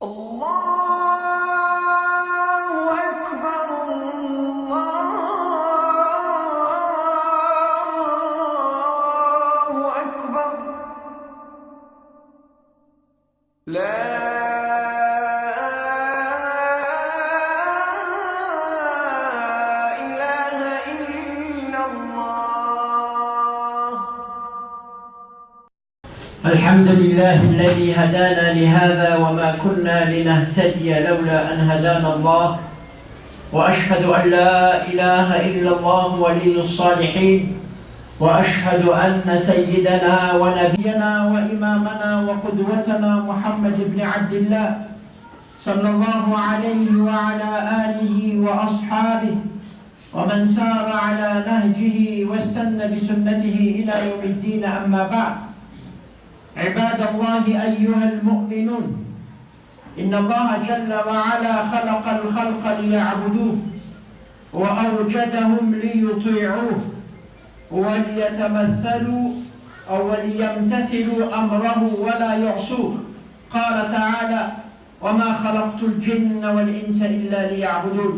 الله أكبر الله أكبر لا إله إلا الله. الحمد لله الذي هدانا لهذا وما كنا لنهتدي لولا أن هدانا الله، وأشهد أن لا إله إلا الله ولي الصالحين، وأشهد أن سيدنا ونبينا وإمامنا وقدوتنا محمد بن عبد الله صلى الله عليه وعلى آله وأصحابه ومن سار على نهجه واستنى بسنته إلى يوم الدين. أما بعد، عباد الله أيها المؤمنون، إن الله جل وعلا خلق الخلق ليعبدوه وأوجدهم ليطيعوه وليتمثلوا أو وليمتثلوا أمره ولا يعصوه. قال تعالى: وما خلقت الجن والإنس إلا ليعبدون.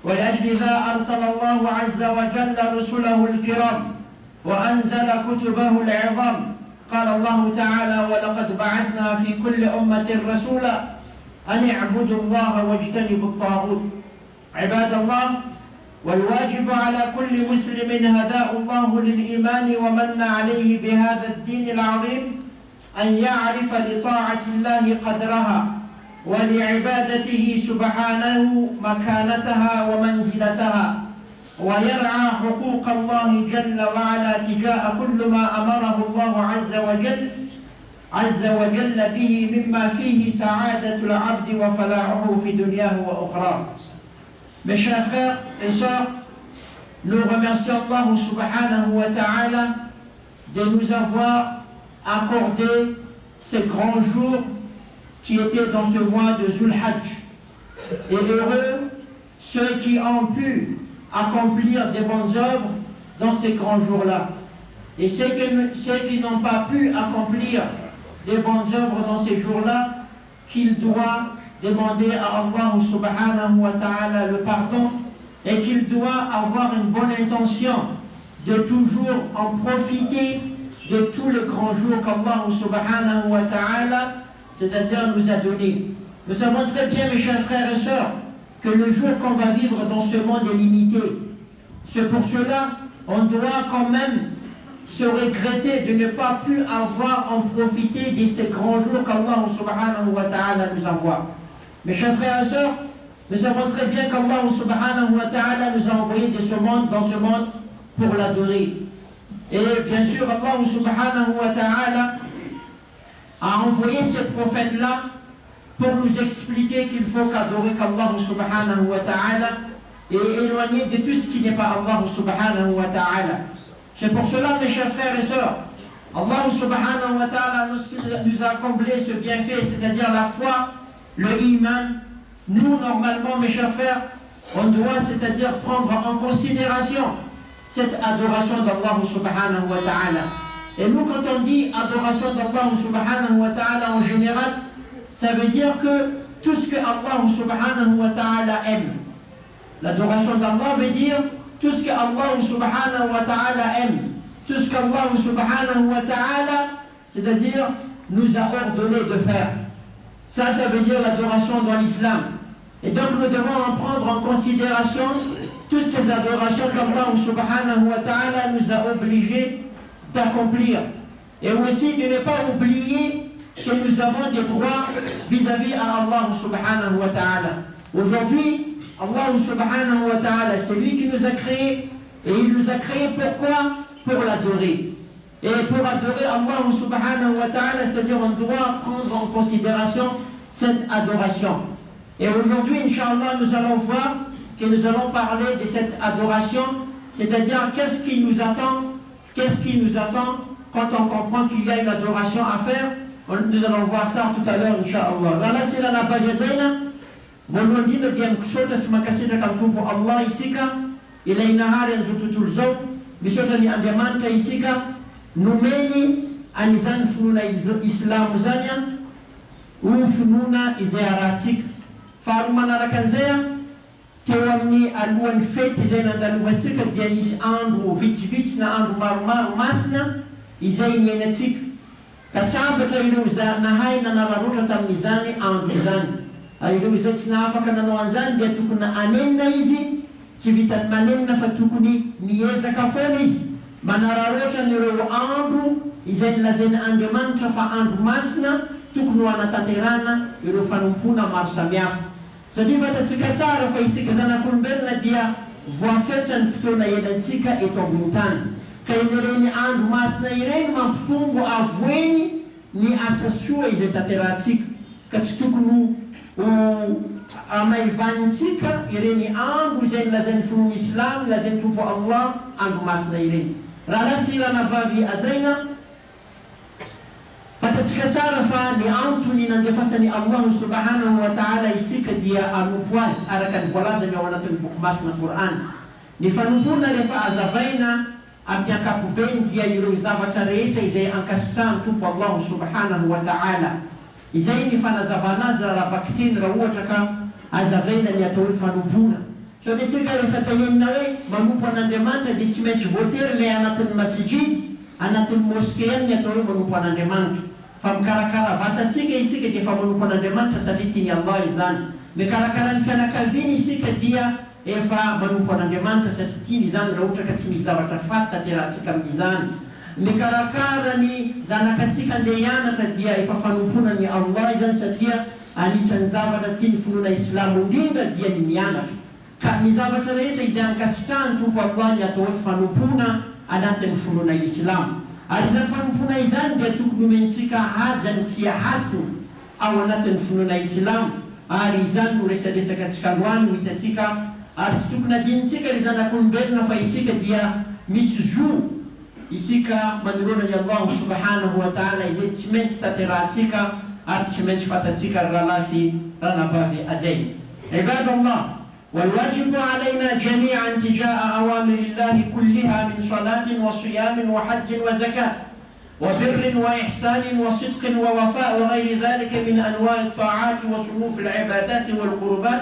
ولأجل ذا أرسل الله عز وجل رسله الكرام وأنزل كتبه العظام. قال الله تعالى: ولقد بعثنا في كل أمة رسولا أن اعبدوا الله واجتنبوا الطاغوت. عباد الله، والواجب على كل مسلم هداه الله للإيمان ومن عليه بهذا الدين العظيم أن يعرف لطاعة الله قدرها ولعبادته سبحانه مكانتها ومنزلتها، ويرعى حقوق الله جل وعلا تجاه كل ما أمره الله عز وجل به مما فيه سعادة العبد وفلاحه في دنياه وأخراه. Mes chers frères et sœurs, nous remercions Allah subhanahu wa ta'ala de nous avoir accordé ces grands jours qui étaient dans ce mois de Zulhajj. Et heureux ceux qui ont pu accomplir des bonnes œuvres dans ces grands jours-là. Et ceux qui n'ont pas pu accomplir des bonnes œuvres dans ces jours-là, qu'ils doivent demander à Allah subhanahu wa ta'ala le pardon, et qu'ils doivent avoir une bonne intention de toujours en profiter de tous les grands jours qu'Allah subhanahu wa ta'ala, c'est-à-dire nous a donnés. Nous savons très bien, mes chers frères et sœurs, que le jour qu'on va vivre dans ce monde est limité. C'est pour cela on doit quand même se regretter de ne pas pu avoir en profiter de ces grands jours qu'Allah subhanahu wa ta'ala nous envoie. Mes chers frères et sœurs, nous savons très bien qu'Allah subhanahu wa ta'ala nous a envoyé dans ce monde pour l'adorer. Et bien sûr, Allah subhanahu wa ta'ala a envoyé ce prophète-là pour nous expliquer qu'il faut qu'adorer qu'Allah subhanahu wa ta'ala et éloigner de tout ce qui n'est pas Allah subhanahu wa ta'ala. C'est pour cela, mes chers frères et sœurs, Allah subhanahu wa ta'ala nous a comblé ce bienfait, c'est-à-dire la foi, le iman. Nous, normalement, mes chers frères, on doit, c'est-à-dire prendre en considération cette adoration d'Allah subhanahu wa ta'ala. Et nous, quand on dit adoration d'Allah subhanahu wa ta'ala en général, ça veut dire que tout ce que Allah subhanahu wa ta'ala aime. L'adoration d'Allah veut dire tout ce que Allah subhanahu wa ta'ala aime. Tout ce qu'Allah subhanahu wa ta'ala, c'est-à-dire, nous a ordonné de faire. Ça veut dire l'adoration dans l'islam. Et donc nous devons en prendre en considération toutes ces adorations qu'Allah subhanahu wa ta'ala nous a obligés d'accomplir. Et aussi de ne pas oublier que nous avons des droits vis-à-vis à Allah subhanahu wa ta'ala. Aujourd'hui, Allah subhanahu wa ta'ala, c'est lui qui nous a créés. Et il nous a créés pourquoi? Pour l'adorer. Et pour adorer Allah subhanahu wa ta'ala, c'est-à-dire on doit prendre en considération cette adoration. Et aujourd'hui, Inch'Allah, nous allons voir que nous allons parler de cette adoration, c'est-à-dire qu'est-ce qui nous attend quand on comprend qu'il y a une adoration à faire. Nous allons voir ça tout à l'heure, Inch'Allah. Voilà, c'est la nabajazaina. Volondino diam kusota semakasina kamtumpo Allah isika, ila inahari nzututulzo, bisota ni andamanta isika, numeni anizan funa islamu zanya, finoana izay arahantsika. Faharoa manaraka an'izay a, teo amin'ny alohan'ny fety izay nandalovantsika dia nisy andro vitsivitsy na andro maromaro masina izay niainantsika. Ka sambatra ireo nahay nanararoatra tamin'izany andro izany. Ireo izay tsy nahafaka nanao an'izany dia tokony anenina izy, tsy vitany manenina fa tokony miezaka foana izy. Manararoatra n'ireo andro izay nilazainy Andriamanitra fa andro masina tokony ho anatanterana ireo fanompona maro samihafa. Satria fantatsika tsara fa isika zanak'olombelona dia voafetra ny fotoana iainantsika eto ambony tany. Ka ireny andro masina ireny mampitombo avoeny ny asa soa izay tanterahantsika. Ka tsy tokony amaivanitsika ireny andro izay nilazain'ny finoana Islamo, nilazain'ny Tompo Allah andro masina ireny. Raha lasy ranavavy ajaina, fantatsika tsara fa ny antony nandefasan'ny Allah subhanahu wa ta'ala isika dia anompo azy araka ny voalazany ao anatin'ny boky masina Qur'an. Ny fanompona rehefa azavaina amin'ny ankapobeny dia ireo zavatra rehetra izay ankasitrahan'ny Tompo Allah subhanahu wa ta'ala. Izay ny fanazavana azy raha bakitiny raha ohatra ka azavaina ny atao hoe fanompona. So dia tsika rehefa tanenina hoe manompo an'Andriamanitra dia tsy maintsy voatery ilay anatin'ny masjid, anatin'ny moské any ny atao hoe manompo an'Andriamanitra. Fa mikarakara vatantsika isika dia fa manompo an'Andriamanitra satria tiany Allah izany. Mikarakara ny fianakaviana isika dia efa manompo an'Andriamanitra satria tiany izany raha ohatra ka tsy misy zavatra faty tanterahantsika amin'izany. Mikarakara ny zanakatsika andeha hianatra dia efa fanompona ny Allah izany satria anisan'ny zavatra tiany finoana Islamo indrindra dia ny mianatra. Ka ny zavatra rehetra izay ankasitrahan'ny Tompo Allah ny atao hoe fanompona anatin'ny finoana Islamo. Ary izany fanompona izany dia tokony omentsika hajany sy hasiny ao anatin'ny finoana Islamo. Ary izany no resadresaka antsika loany ho hitatsika. Ary tsy tokony adinitsika ry zanak'olombelona fa isika dia misy zo isika manoloana ny Allah subhanahu wa ta'ala izay tsy maintsy tanterahantsika ary tsy maintsy fatatsika rahalahy sy ranavavy ajaina. Ibadallah, والواجب علينا جميعا تجاه أوامر الله كلها من صلاة وصيام وحج وزكاة وبر وإحسان وصدق ووفاء وغير ذلك من أنواع الطاعات وصنوف العبادات والقربات.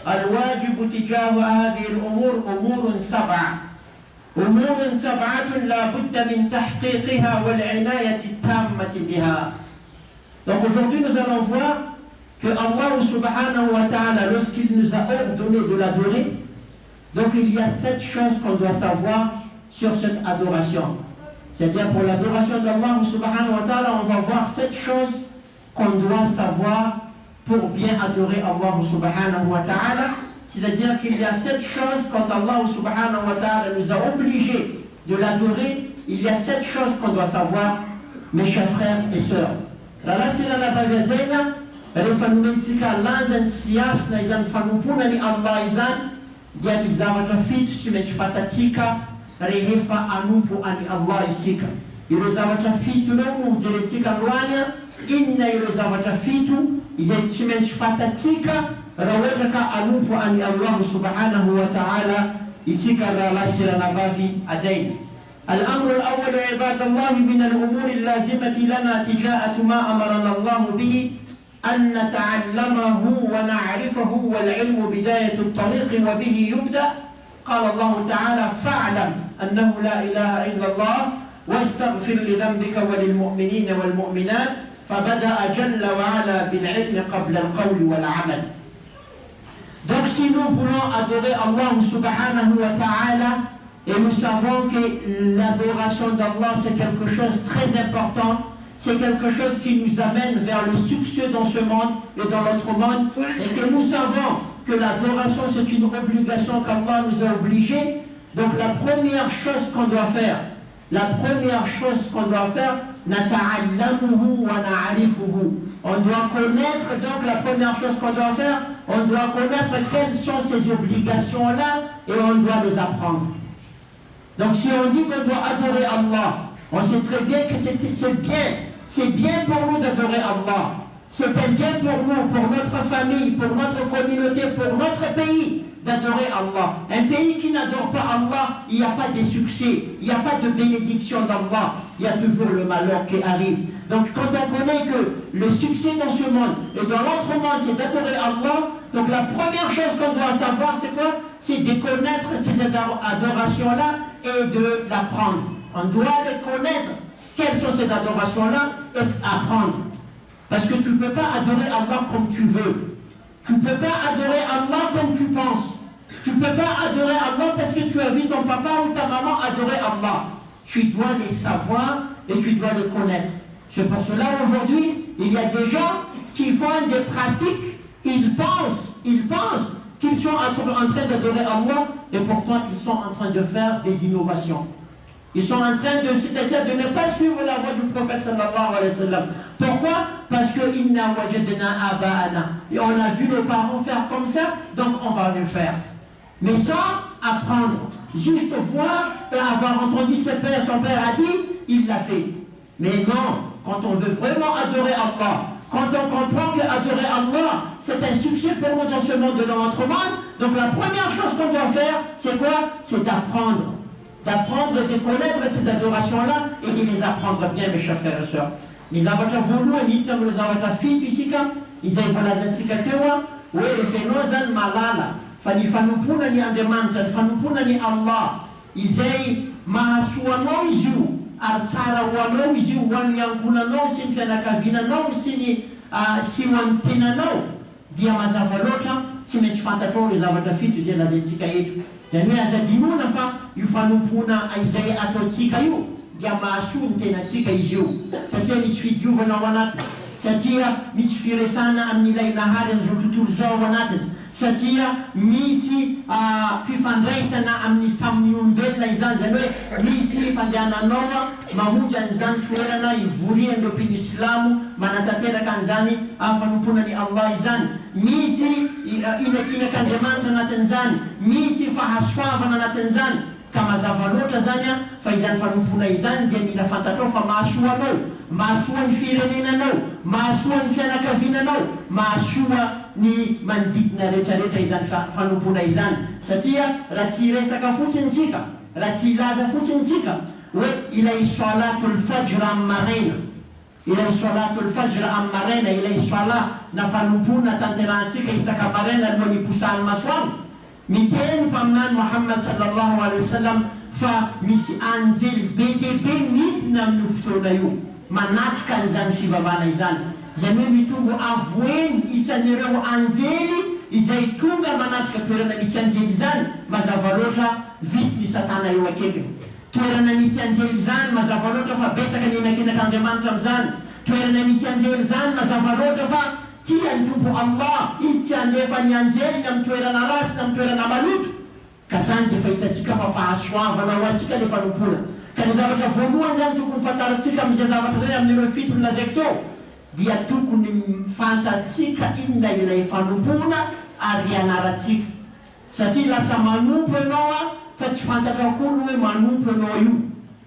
الواجب تجاه هذه الأمور أمور سبعة لا بد من تحقيقها والعناية التامة بها. Donc aujourd'hui nous allons voir que Allah subhanahu wa ta'ala, lorsqu'il nous a ordonné de l'adorer, donc il y a 7 choses qu'on doit savoir sur cette adoration. C'est-à-dire pour l'adoration d'Allah subhanahu wa ta'ala, on va voir 7 choses qu'on doit savoir pour bien adorer Allah subhanahu wa ta'ala. C'est-à-dire qu'il y a 7 choses quand Allah subhanahu wa ta'ala nous a obligés de l'adorer. Il y a 7 choses qu'on doit savoir, mes chers frères et sœurs. Là, c'est la bagazaina. Rehefa nomensika lanjany sy asina izany fanompona ny Allah izany dia ny zavatra fito sy maintsy fatatsika rehefa anompo any Allah isika. Ireo zavatra fito ireo no jerentsika androany, inona ireo zavatra fito izay tsy maintsy fatatsika raha ohatra ka anompo any Allah subhanahu wa ta'ala isika rahalahy sy ranavavy ajaina. الأمر الأول عباد الله من الأمور اللازمة لنا تجاه ما أمرنا الله به أن نتعلمه ونعرفه والعلم بداية الطريق وبه يبدأ. قال الله تعالى فاعلم أنه لا إله إلا الله واستغفر لذنبك وللمؤمنين والمؤمنات. فبدأ جل وعلا بالعلم قبل القول والعمل. Donc si nous voulons adorer Allah subhanahu wa ta'ala, et nous savons que l'adoration d'Allah c'est quelque chose de très important, c'est quelque chose qui nous amène vers le succès dans ce monde et dans l'autre monde, et que nous savons que l'adoration c'est une obligation qu'Allah nous a obligés. Donc la première chose qu'on doit faire, nata'allamuhu wa na'arifuhu. On doit connaître, donc la première chose qu'on doit faire, on doit connaître quelles sont ces obligations-là et on doit les apprendre. Donc si on dit qu'on doit adorer Allah, on sait très bien que c'est bien pour nous d'adorer Allah. C'est un bien pour nous, pour notre famille, pour notre communauté, pour notre pays, d'adorer Allah. Un pays qui n'adore pas Allah, il n'y a pas de succès, il n'y a pas de bénédiction d'Allah, il y a toujours le malheur qui arrive. Donc quand on connaît que le succès dans ce monde et dans l'autre monde, c'est d'adorer Allah, donc la première chose qu'on doit savoir, c'est quoi? C'est de connaître ces adorations-là et de l'apprendre. On doit les connaître. Quelles sont ces adorations-là et apprendre. Parce que tu ne peux pas adorer Allah comme tu veux. Tu ne peux pas adorer Allah comme tu penses. Tu ne peux pas adorer Allah parce que tu as vu ton papa ou ta maman adorer Allah. Tu dois les savoir et tu dois les connaître. C'est pour cela aujourd'hui, il y a des gens qui font des pratiques, ils pensent qu'ils sont en train d'adorer Allah et pourtant ils sont en train de faire des innovations. Ils sont en train de, c'est-à-dire de ne pas suivre la voie du prophète sallallahu alayhi wa sallam. Pourquoi? Parce que inna wajadna aba'ana. Et on a vu nos parents faire comme ça, donc on va le faire. Mais sans apprendre. Juste voir et avoir entendu son père a dit, il l'a fait. Mais non, quand on veut vraiment adorer Allah, quand on comprend que adorer Allah, c'est un succès pour nous dans ce monde et dans notre monde, donc la première chose qu'on doit faire, c'est quoi? C'est d'apprendre. D'apprendre et de connaître ces adorations-là et de les apprendre bien, mes chers frères et sœurs. Les avatars voulu et les avatars fit ici, ils avaient la zatsikatewa, oui, c'est nos malala. Fanifanoupuna ni andemanta, fanupuna ni Allah. Ils avaient mahasuano izu, artsara wano izu, wanyankunano, sinfianakavinano, siwantinano, diamazavalota, simechifantato, les avatars fit, ils la zatsikatewa. Jani azadimuna fa yufanumpuna izay ataotsika io dia mahasoa ny tenatsika izy io satria misy fidiovana ao anatiny satria misy firesana amin'ilay nahary amin'izao tontolo zao ao anatiny satria misy fifandraisana amin'ny samy olombelona izany zany hoe misy fandehananao mamonjy an'izany toerana ivory andropiny islamo manatanteraka an'izany fanomponany Allah izany misy inakinak'Andriamanitra anatin'izany misy fahasoavana anatin'izany ka mazava loatra zany fa izany fanompona izany dia mila fantatrao fa mahasoa anao mahasoa ny firenenanao mahasoa ny fianakavinanao mahasoa ny manodidina rehetrarehetra izany fanompona izany satria raha tsy resaka fotsiny tsika raha tsy ilaza fotsiny tsika hoe ilay salatul fajr amin'ny maraina ilay salatul fajr amin'ny maraina ilay sala na fanompona tanterahantsika isaka maraina alohan'ny hiposahany masoandro miteny mpaminany Muhammad sallallahu alayhi wa sallam fa misy anjely be dia be midina amin'ny fotoana io manatrika an'izany fivavahana izany zany hoe mitongo avoeny isan'ireo anjely izay tonga manatrika toerana misy anjely zany mazava loatra vitsy ny satana eo akekiny toerana misy anjely zany mazava loatra fa betsaka ny enakinak'Andriamanitra amin'izany toerana misy anjely zany mazava loatra fa tia ny tompo Allah izy tsy andefa ny anjely amin'ny toerana rasy na amin'ny toerana maloto ka zany dia fa hitatsika fa fahasoavana ho antsika le fanompona ka ny zavatra voalohany zany tokony fantarantsika amin'izay zavatra zany amin'ireo fito ny lazaiko tao dia tokony fantatsika inona ilay fanompona ary ianaratsika satria lasa manompo ianao fa tsy fantatra koa hoe manompo ianao io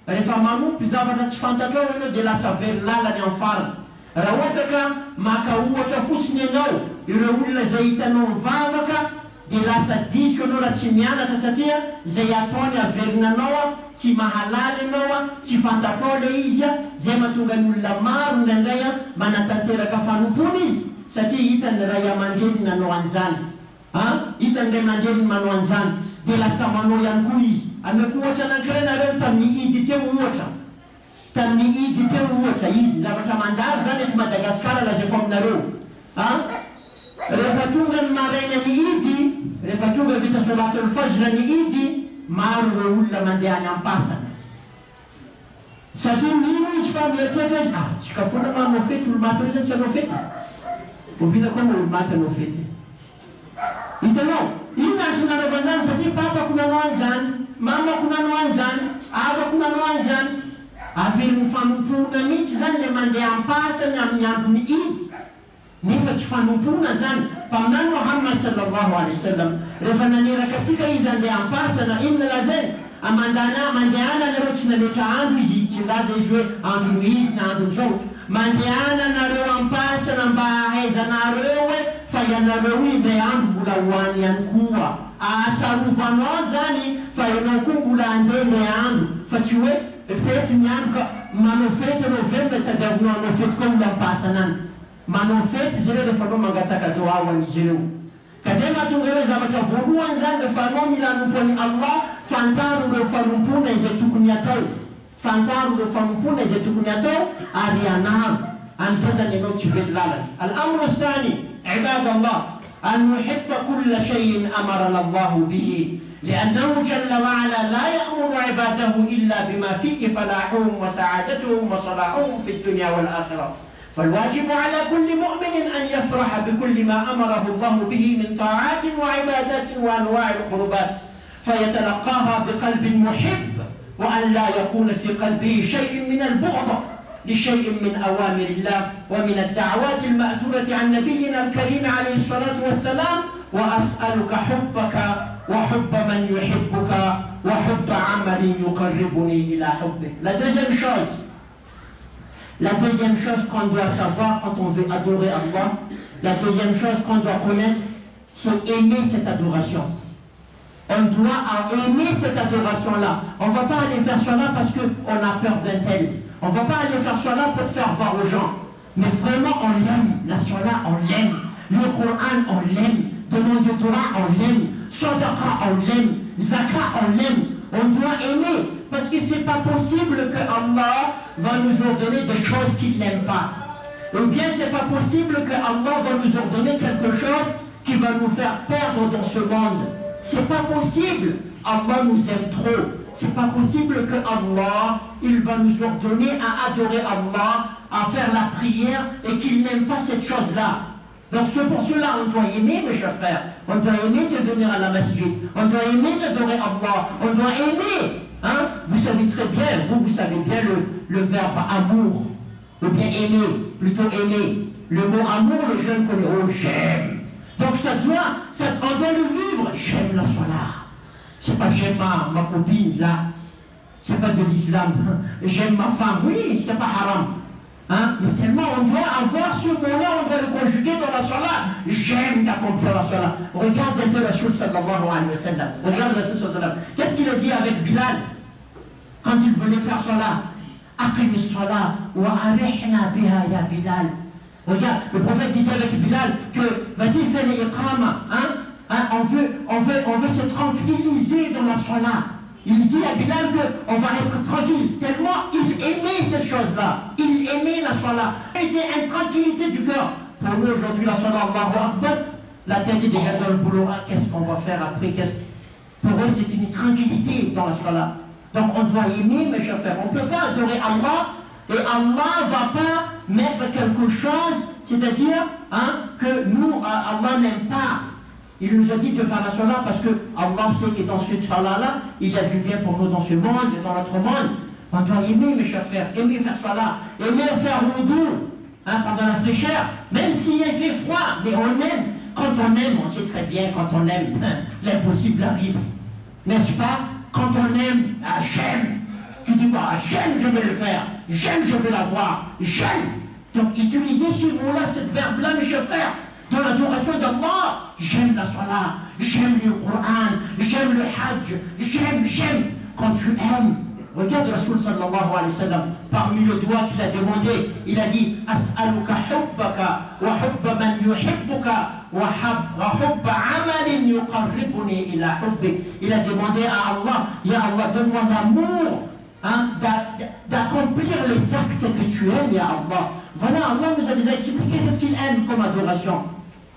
rehefa manompo zavatra tsy fantatrao ianao dia lasa very lalany amin'ny farany raha ohatra ka maka ohatra fotsiny ianao ireo olona zay hitanao mivavaka dia lasa diso ianao raha tsy mianatra satria zay ataony averinanao tsy mahalala ianao tsy fantatrao le izy zay mahatonga ny olona maro indraindray manatanteraka fanompona izy satria hitany ray aman-dreny nanao an'izany hitany ray aman-dreny manao an'izany dia lasa manao ihany koa izy ameko ohatra anankiray nareo tamin'ny idy teo ohatra tamin'ny idy teo ohatra idy zavatra mandary zany eto Madagasikara lazaiko aminareo rehefa tonga ny maraina ny idy rehefa tonga vita salatul fajr ny idy maro ireo olona mandeha any am-pasana satria mino izy fa mieritreritra izy tsika foana ma anao fety olo maty reo zany tsy anao fety ovina koa ma olo maty anao fety hitanao ino antony nanaovan'izany satria papako nanao an'izany mamako nanao an'izany avako nanao an'izany avelogny fanompona mihitsy zany le mandeha am-pasany amin'ny androny idy nefa tsy fanompona zany mpaminany Muhammad sallallahu alayhi wa sallam rehefa naneraka atsika izy andeha am-pasana inona lazay mandehana nareo tsy naletra andro izy tsy laza izy hoe androny idy na androny zao mandehana nareo am-pasana mba ahaizanareo hoe fayanalowi neambula wanyankuwa asaruvanozani fayanakumbula ande neandu fachiwe fete nyanka mano fete novembre tagavuna no fete ko ulampasanan mano fete zile de fano mangataka to awani zile kasema tungeweza matavurua nzange fano milanu poni Allah fantaru do fanumpuna zetukunyatau fantaru do fanumpuna zetukunyatau ariana amsasa neno chivedlala al-amru thani عباد الله أن نحب كل شيء أمرنا الله به لأنه جل وعلا لا يأمر عباده إلا بما فيه فلاحهم وسعادتهم وصلاحهم في الدنيا والآخرة فالواجب على كل مؤمن أن يفرح بكل ما أمره الله به من طاعات وعبادات وأنواع القربات فيتلقاها بقلب محب وأن لا يكون في قلبه شيء من البغض لشيء من أوامر الله ومن الدعوات المأثورة عن نبينا الكريم عليه الصلاة والسلام وأسألك حبك وحب من يحبك وحب عمل يقربني إلى حبك. La deuxième chose qu'on doit savoir quand on veut adorer Allah, la deuxième chose qu'on doit connaître, c'est aimer cette adoration. On doit aimer cette adoration-là. On ne va pas aller faire cela parce qu'on a peur d'un tel. On ne va pas aller faire cela pour faire voir aux gens. Mais vraiment, on l'aime. La Salah, on l'aime. Le Coran, on l'aime. Demande de Torah, on l'aime. Sadaqa, on l'aime. Zaka, on l'aime. On doit aimer. Parce que ce n'est pas possible que Allah va nous ordonner des choses qu'il n'aime pas. Ou bien ce n'est pas possible que Allah va nous ordonner quelque chose qui va nous faire perdre dans ce monde. Ce n'est pas possible. Allah nous aime trop. C'est pas possible que Allah, il va nous ordonner à adorer Allah, à faire la prière et qu'il n'aime pas cette chose-là. Donc c'est pour cela on doit aimer, mes chers frères. On doit aimer de venir à la masjid. On doit aimer d'adorer Allah. On doit aimer. Hein? Vous savez très bien, vous savez bien le verbe amour. Ou bien aimer, plutôt aimer. Le mot amour, les jeunes connaissent. Oh, j'aime. Donc on doit le vivre. J'aime la salat. C'est pas j'aime ma copine là, c'est pas de l'islam. J'aime ma femme, oui, c'est pas haram. Hein? Mais seulement on doit avoir ce mot-là, on doit le conjuguer dans la salat. J'aime d'accomplir la salat. Regarde un peu Rasoul sallallahu alayhi wa sallam. Regarde Rasoul sallallahu alayhi wa sallam. Qu'est-ce qu'il a dit avec Bilal quand il voulait faire salat? Aqim as-salat wa arihna biha ya Bilal. Regarde, le prophète disait avec Bilal que vas-y fais les iqama, hein? On veut se tranquilliser dans la salat. Il dit à Bilal qu'on va être tranquille. Tellement il aimait ces choses-là. Il aimait la salat. C'était une tranquillité du cœur. Pour nous aujourd'hui, la salat, Allahu Akbar, la tête est déjà dans le boulot. Ah, qu'est-ce qu'on va faire après? Pour eux, c'est une tranquillité dans la salat. Donc on doit aimer, mes chers frères. On ne peut pas adorer Allah et Allah ne va pas mettre quelque chose, c'est-à-dire que nous, Allah n'aime pas. Il nous a dit de faire la salat parce que Allah sait que dans cette salat-là, il y a du bien pour nous dans ce monde et dans notre monde. On doit aimer, mes chers frères, aimer faire salat, aimer faire wudu pendant la fraîcheur, même s'il fait froid, mais on aime. Quand on aime, on sait très bien, quand on aime, l'impossible arrive. N'est-ce pas? Quand on aime, j'aime. Tu dis quoi? J'aime, je vais le faire. J'aime, je vais l'avoir. J'aime. Donc utilisez ce mot-là, ce verbe-là, mes chers frères. Dans l'adoration d'Allah, j'aime la salat, j'aime le Coran, j'aime le Hajj, j'aime. Quand tu aimes, regarde Rasoul sallallahu alayhi wa sallam, parmi le doigt qu'il a demandé, il a dit As'aluka hubbaka wa hubba man yuhibbuka wa hubba amalin yuqarribuni ila hubbik. Il a demandé à Allah, Ya Allah, donne-moi l'amour d'accomplir les actes que tu aimes, Ya Allah. Voilà, Allah nous a déjà expliqué ce qu'il aime comme adoration.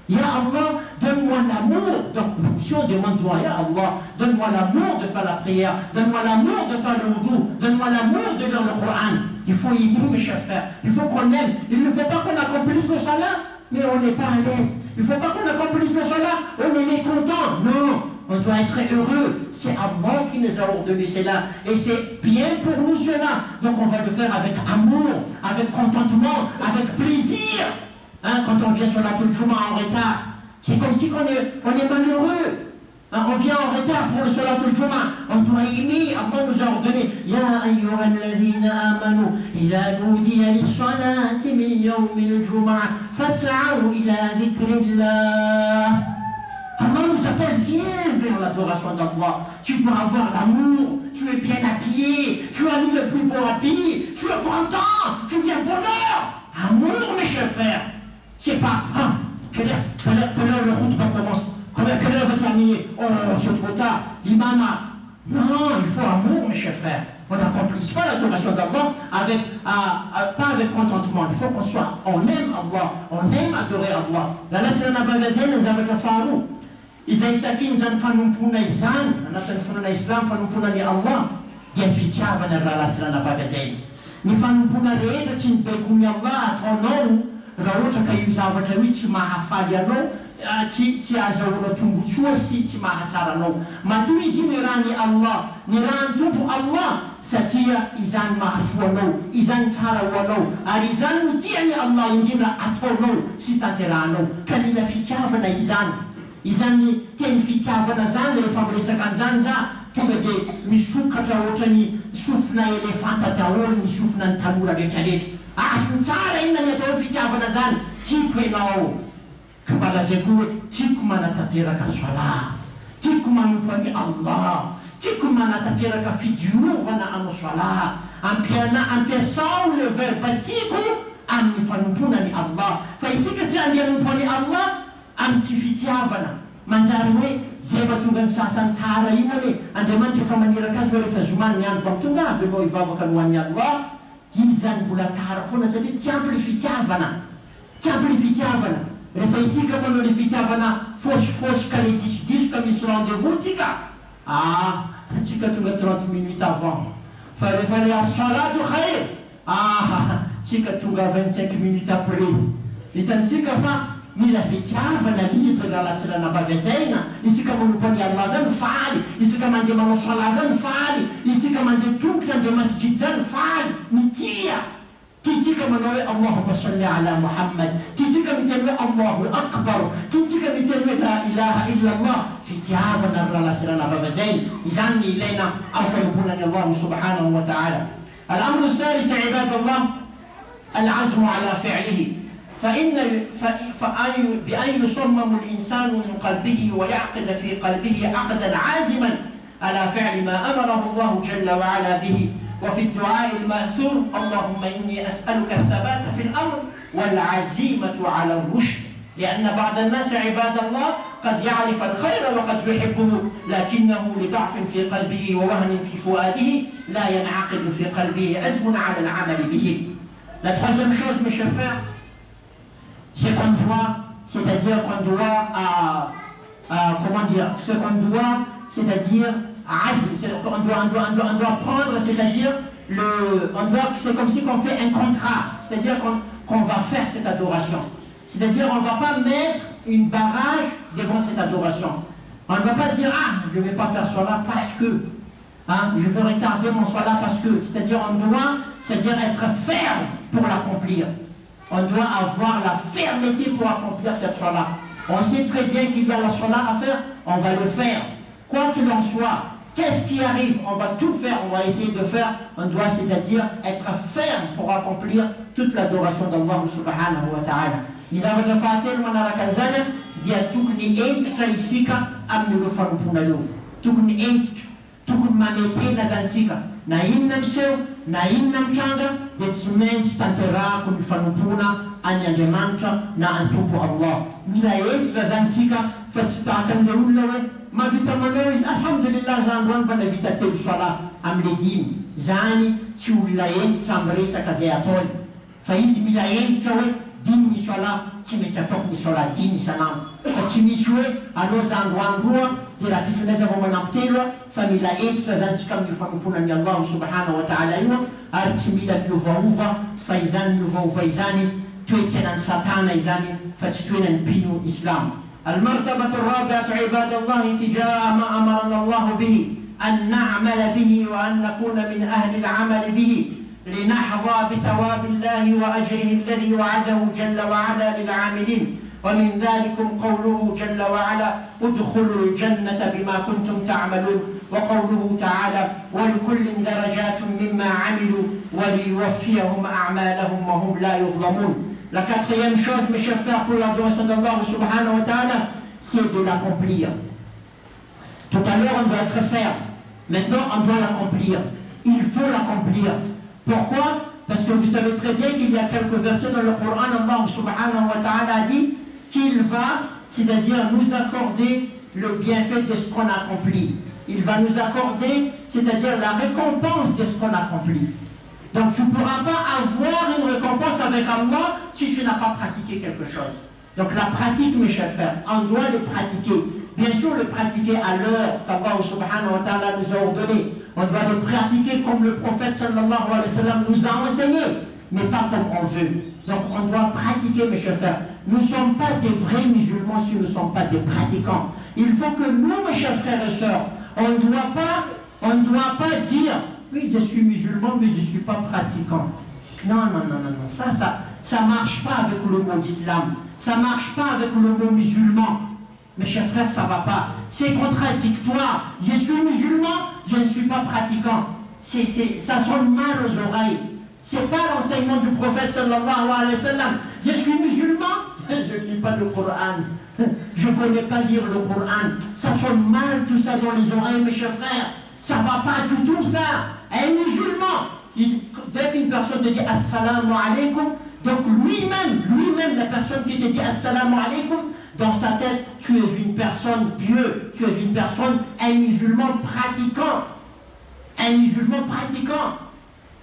Ya Allah, donne-moi l'amour. Donc, si on demande toi, Ya Allah, donne-moi l'amour de faire la prière, donne-moi l'amour de faire le wudu, donne-moi l'amour de lire le Coran. Il faut aimer, mes chers frères. Il faut qu'on aime. Il ne faut pas qu'on accomplisse le salat, mais on n'est pas à l'aise. Il ne faut pas qu'on accomplisse le salat, on est mécontent. Non, on doit être heureux. C'est Allah qui nous a ordonné cela. Et c'est bien pour nous cela. Donc, on va le faire avec amour, avec contentement, avec plaisir. Quand on vient sur la Juma en retard, c'est comme si on est malheureux. On vient en retard pour le salat al-Jum'a. On doit aimer. Allah nous a ordonné. Ya ayyuhalladhina amanu, idha nudiya lis-salati min yawmil jum'a, fas'aw ila dhikrillah. Allah nous appelle, viens vers l'adoration d'Allah. Tu dois avoir l'amour, tu es bien habillé, tu as mis le plus beau habit, tu es content, tu viens bonheur. Amour, mes chers frères. C'est pas, quelle heure le route commence? Quelle heure va terminer? Oh, c'est trop tard. L'imam a... Non, il faut amour, mes chers frères. On n'accomplisse pas l'adoration d'Allah pas avec contentement. Il faut on aime Allah, on aime adorer Allah. La nation n'a pas besoin de nous faru. Izay takin zany fanompona izany anatin'ny fonana Islam, fanompona ny Allah dia ny fitiavana raha lasirana-pagajaina. Ny fanompona rehetra tsy mibaiko ny Allah ataonao raha ohatra ka io zavatra io tsy mahafaly anao, tsy azahoana tombotsoa sy tsy mahatsara anao. Matoa izy ny raha ny Allah, ny raha ny tompo Allah, satria izany mahasoa anao, izany tsara ho anao, ary izany no tiany Allah indrindra ataonao sy tanterahanao. Ka mila fitiavana izany. Izany teny fitiavana zany rehefa miresaka an'izany za tonga dia misokatra ohatra ny sofina elefanta daholo ny sofina ny tanora rehetrarehetra. Azony tsara inona ny atao fitiavana zany? Tiako ianao ka malazay koa hoe tiako manatanteraka salat, tiako manompo any Allah, tiako manatanteraka fidiovana anao salat, ampiasao le verbe tiako amin'ny fanompona ny Allah. Fa isika tsy handianompo any Allah amin'ny tsy fitiavana. Manjary hoe zay mahatonga ny sasany tara io hoe Andriamanitra efa maniraka azy hoe rehefa zomany ny andro tonga avy anao hivavaka no an'ny Allah. Izy zany mbola tara foana satria tsy ampy le fitiavana. Tsy ampy le fitiavana. Rehefa isika manao le fitiavana fosifosy ka le disodiso ka misy rendez-vous tsika. Tsika tonga 30 minutes avant. Fa rehefa le as-salatu khair, tsika tonga 25 minutes après. Hitantsika fa mila fitiavana izy raha lasirana-pagajaina. Isika manompo any Allah zany faly, isika mandeha manao salat zany faly, isika mandeha tongotra andeha masjid zany faly, mitia. Tiatsika manao hoe Allahumma salli ala Muhammad, tiatsika miteny hoe Allahu akbar, tiatsika miteny hoe la ilaha illa Allah. Fitiavana raha lasirana-pagajaina. Izany ny ilaina amin'ny fanomponan'ny Allah subhanahu wa ta'ala. Al-amru الثالث عباد الله العزم على فعله. بأن يصمم الإنسان من قلبه ويعقد في قلبه عقدا عازما على فعل ما أمره الله جل وعلا به. وفي الدعاء المأثور اللهم إني أسألك الثبات في الأمر والعزيمة على الرشد. لأن بعض الناس عباد الله قد يعرف الخير وقد يحبه، لكنه لضعف في قلبه ووهن في فؤاده لا ينعقد في قلبه عزم على العمل به. La troisième chose, mes chers frères, c'est qu'on doit, c'est-à-dire qu'on doit, c'est-à-dire on doit prendre, c'est-à-dire c'est comme si on fait un contrat, c'est-à-dire qu'on va faire cette adoration. C'est-à-dire on ne va pas mettre une barrage devant cette adoration. On ne va pas dire je ne vais pas faire cela parce que, je vais retarder mon salat parce que, c'est-à-dire on doit, c'est-à-dire être ferme pour l'accomplir. On doit avoir la fermeté pour accomplir cette salat. On sait très bien qu'il y a la salat à faire, on va le faire. Quoi qu'il en soit, qu'est-ce qui arrive? On va tout faire, on va essayer de faire. On doit, c'est-à-dire, être ferme pour accomplir toute l'adoration d'Allah subhanahu wa ta'ala. Ni zavatra fahatelo manaraka an'izany dia tokony entitra isika amin'ny fanompona io. Tokony entitra, tokony mametena zany tsika. Na inona miseho, na inona mitranga, dia tsy maintsy tanterahako ny fanompona any Andriamanitra na an-Tompo Allah. Mila entitra zany tsika fa tsy tahaka an'ilay olona hoe mavita manao izy alhamdulillah za androany mba navita telo salat amin'le 10. Zany tsy olona entitra amin'ny resaka zay ataony. Fa izy mila entitra hoe 10 ny salat, tsy maintsy ataoko ny salat 10 isan'andro. Fa tsy misy hoe anao za androandroa dia raha pisonay za vao manampy telo fa mila entitra zany tsika amin'ny fanomponan'ny Allah subhanahu wa ta'ala io, ary tsy mila miovaova fa izany miovaova izany toetsenan'ny satana izany fa tsy toenan'ny mpino islam. المرتبة الرابعة عباد الله تجاه ما أمرنا الله به أن نعمل به وأن نكون من أهل العمل به لنحظى بثواب الله وأجره الذي وعده جل وعلا للعاملين. ومن ذلكم قوله جل وعلا ادخلوا الجنة بما كنتم تعملون وقوله تعالى ولكل درجات مما عملوا وليوفيهم أعمالهم وهم لا يظلمون. La quatrième chose, mes chers frères, pour l'adoration d'Allah subhanahu wa ta'ala, c'est de l'accomplir. Tout à l'heure, on doit être ferme. Maintenant, on doit l'accomplir. Il faut l'accomplir. Pourquoi? Parce que vous savez très bien qu'il y a quelques versets dans le Coran, Allah subhanahu wa ta'ala a dit qu'il va, c'est-à-dire nous accorder le bienfait de ce qu'on accomplit. Il va nous accorder, c'est-à-dire la récompense de ce qu'on accomplit. Donc tu ne pourras pas avoir une récompense avec Allah si tu n'as pas pratiqué quelque chose. Donc la pratique, mes chers frères, on doit le pratiquer. Bien sûr, le pratiquer à l'heure qu'Allah subhanahu wa ta'ala nous a ordonné. On doit le pratiquer comme le prophète sallallahu alayhi wa sallam nous a enseigné, mais pas comme on veut. Donc on doit pratiquer, mes chers frères. Nous ne sommes pas des vrais musulmans si nous ne sommes pas des pratiquants. Il faut que nous, mes chers frères et sœurs, on ne doit pas dire oui, je suis musulman, mais je ne suis pas pratiquant. Non. Ça ne marche pas avec le mot islam. Ça ne marche pas avec le mot musulman. Mes chers frères, ça ne va pas. C'est contradictoire. Je suis musulman, je ne suis pas pratiquant. Ça sonne mal aux oreilles. Ce n'est pas l'enseignement du prophète sallallahu alayhi wa sallam. Je suis musulman, je ne lis pas le Coran. Je ne connais pas lire le Coran. Ça sonne mal tout ça dans les oreilles, mes chers frères. Ça ne va pas du tout ça. Un musulman, dès qu'une personne te dit assalamu alaikum, donc lui-même, la personne qui te dit assalamu alaikum, dans sa tête, tu es une personne pieuse, tu es une personne, un musulman pratiquant. Un musulman pratiquant.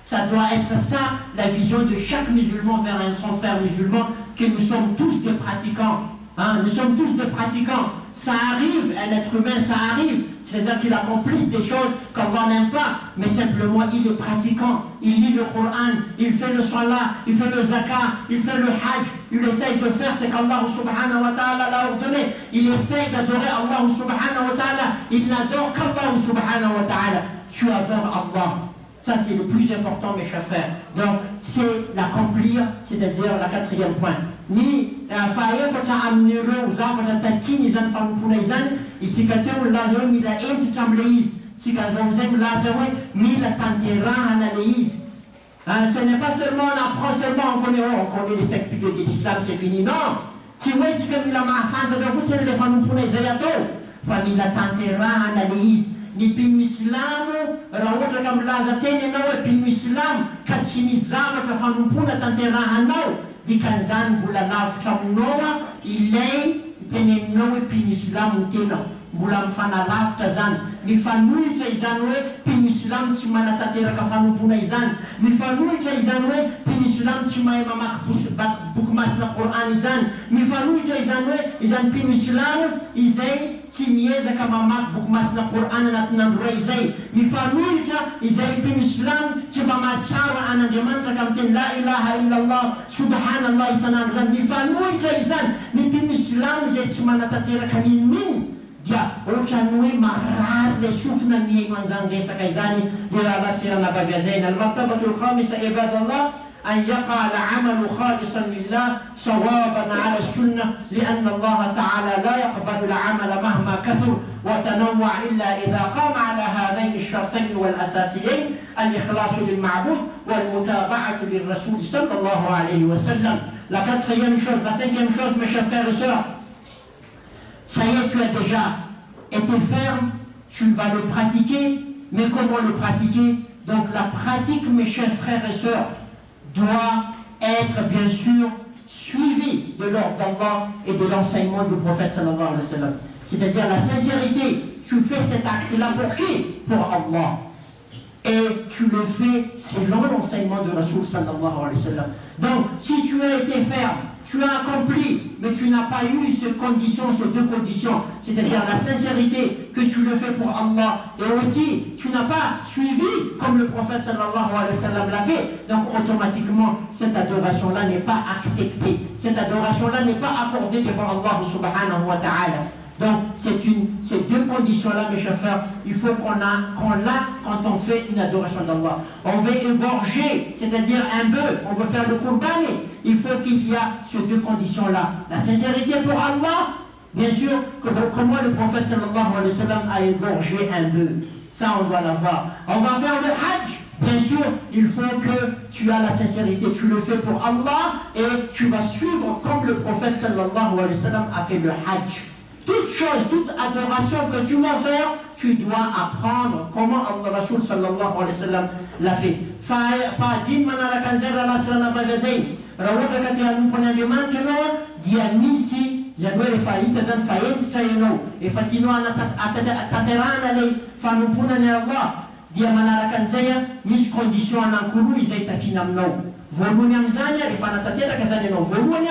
Ça doit être ça, la vision de chaque musulman vers son frère musulman, que nous sommes tous des pratiquants. Nous sommes tous des pratiquants. Ça arrive, un être humain, ça arrive. C'est-à-dire qu'il accomplit des choses qu'Allah n'aime pas, mais simplement il est pratiquant. Il lit le Coran, il fait le salat, il fait le zakat, il fait le hajj. Il essaye de faire ce qu'Allah subhanahu wa ta'ala l'a ordonné. Il essaye d'adorer Allah subhanahu wa ta'ala. Il n'adore qu'Allah subhanahu wa ta'ala. Tu adores Allah. Ça c'est le plus important, mes chers frères. Donc c'est l'accomplir, c'est-à-dire la quatrième point. Ni faayefata amniro uzapata takini zan fampunaisan isikateu lazo mila enti tamleiz sikazomzem lazawe mila tantera analeiz. Ce n'est pas seulement on apprend seulement on connaît les sectes de l'islam, c'est fini. Non. Si vous êtes comme la mahfante de vous, c'est les fampunaisayato. Famila tantera analeiz. Ni pino islamo raha ohatra ka milaza teny ianao hoe pino islam ka tsy misy zavatra fanompona tanterahanao dikan'izany mbola lavitra aminao ilay teneninao hoe pino islamo ny tenao mbola mifanalavitra zany. Mifanohitra izany hoe pino islamo tsy manatanteraka fanompona izany. Mifanohitra izany hoe pino islamo tsy mahay mamaky boky masina Coran izany. Mifanohitra izany hoe izany pino islamo izay tsy miezaka mamaky boky masina Coran anatin'andro ray izay. Mifanohitra izay pino islamo tsy mba mahatsara an'Andriamanitra ka miteny la ilaha illallah subhanallah isan'andro zany. Mifanohitra izany ny pino islamo izay tsy manatanteraka ninonino dia ohatrany hoe marary le sofina miaino an'izany resaka izany. Liraha sirana vaviazaina al-martabatul khamisa ibadallah أن يقع العمل خالصا لله صوابا على السنة لأن الله تعالى لا يقبل العمل مهما كثر وتنوع إلا إذا قام على هذين الشرطين والأساسيين الإخلاص للمعبود والمتابعة للرسول صلى الله عليه وسلم. La quatrième chose, la cinquième chose, mes chers frères et sœurs, ça y est, tu as déjà été ferme, tu vas le pratiquer, mais comment le pratiquer? Donc la pratique, mes chers frères et sœurs, doit être bien sûr suivi de l'ordre d'Allah et de l'enseignement du prophète sallallahu alayhi wa sallam. C'est-à-dire la sincérité. Tu fais cet acte-là pour qui? Pour Allah. Et tu le fais selon l'enseignement de Rasul sallallahu alayhi wa sallam. Donc, si tu as été ferme, tu as accompli, mais tu n'as pas eu ces deux conditions, c'est-à-dire la sincérité, que tu le fais pour Allah, et aussi tu n'as pas suivi comme le prophète sallallahu alayhi wa sallam l'a fait, donc automatiquement cette adoration-là n'est pas acceptée, cette adoration-là n'est pas accordée devant Allah subhanahu wa ta'ala. Donc, ces deux conditions-là, mes chers frères, il faut qu'on l'a quand on fait une adoration d'Allah. On veut égorger, c'est-à-dire un bœuf, on veut faire le qurban, il faut qu'il y a ces deux conditions-là. La sincérité pour Allah, bien sûr, comment le prophète sallallahu alayhi wa sallam a égorgé un bœuf. Ça, on doit l'avoir. On va faire le hajj. Bien sûr, il faut que tu as la sincérité, tu le fais pour Allah et tu vas suivre comme le prophète sallallahu alayhi wa sallam a fait le hajj. Toute chose, toute adoration que tu vas faire, tu dois apprendre comment Allah Rasul sallallahu alayhi wa sallam l'a fait. Fa'adin manara kanzera la sirana bagazain. Rawata kati anumpona de maintenant, dianisi, jadwele faita zan faet tayeno. E fatino ataterana lei, fanumpuna ne Allah. Dia manaraka an'izay misy condition anankoroa izay takina aminao. Voalohany amin'izany rehefa anatanteraka zany ianao voalohany